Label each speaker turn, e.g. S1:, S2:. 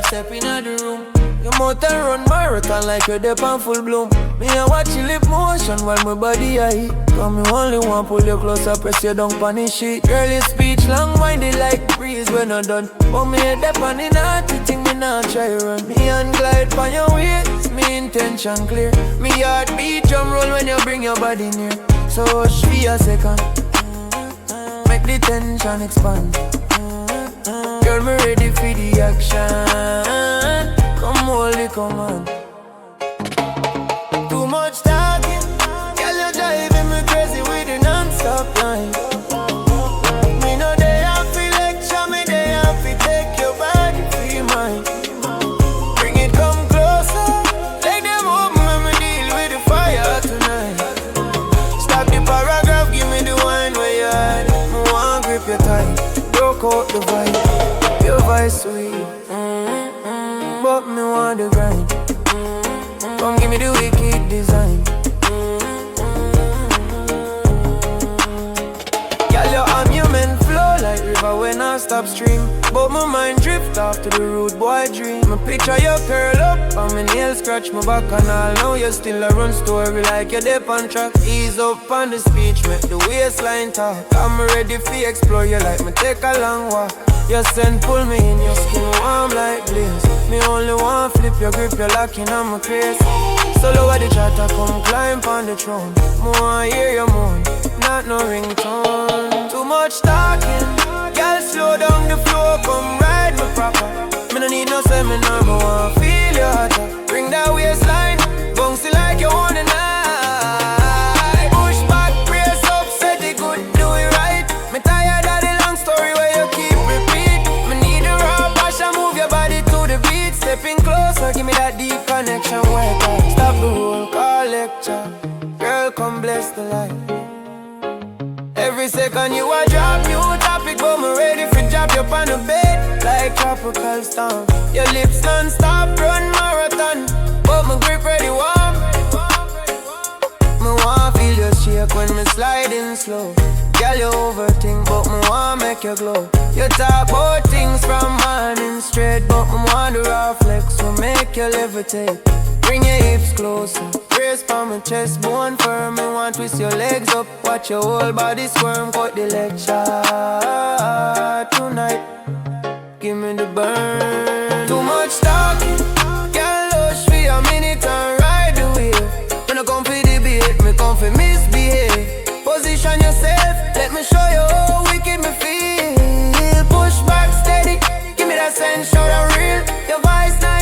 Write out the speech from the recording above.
S1: step in the room. Your mouth and run marathon like you're deep and full bloom. Me a watch you lip motion while my body I eat. Come me only want pull you closer, press you down on the sheet. Girl, your speech long-winded like breeze when I'm done. But me a dep on the naughty thing, me not try run. Me and glide on your waist, me intention clear. Me heart beat drum roll when you bring your body near. So hush for a second, make the tension expand. Girl, me ready for the action. Come hold the command. Too much talking, girl, you're driving me crazy with the non-stop line. Me know they have to lecture me, they have to take your body for your mind. Bring it come closer, take them open when me deal with the fire tonight. Stop the paragraph, give me the wine where you at. Me want grip you tight, broke out the vibe. Your voice sweet, but me want the grind. Come give me the wicked design. Girl, your argument flow like river when I stop stream. But my mind drift off to the rude boy dream. My picture you curl up and my nails scratch my back and all. Now you still a run story like you're deep on track. Ease up on the speech, make the waistline talk. I'm ready for explore you like me take a long walk. Your scent pull me in, your skin warm like blaze. Me only want flip your grip, you're locking on my craze. So lower the chatter, come climb on the throne. More hear your moan, not no ringtone. Too much talking, girl slow down the flow, come ride me proper. Me no need no seminar, but want feel your hotter. Bring that waistline, bouncy like you want a night. Push back, brace up, set it good, do it right. Me tired of the long story where you keep repeat. Me need a raw passion, move your body to the beat. Stepping closer, give me that deep connection. Wake up, stop the whole call lecture. Girl, come bless the light. Every second you a drop new topic, but me ready for drop you on the bed like tropical storm. Your lips non-stop run marathon, but my grip ready warm. Me want feel your shake when me sliding slow. Girl, you overthink, but me want make you glow. You talk about things from morning straight, but me want the raw flex will make you levitate. Bring your hips closer, brace for my chest, bone firm. Me want twist your legs up, watch your whole body squirm. Cut the leg shot tonight, give me the burn. Too much talking, girl, hush for a minute and ride the wave. When I come for debate, me come for misbehave. Position yourself, let me show you how wicked me feel. Push back steady, give me that sense, show that real. Your voice not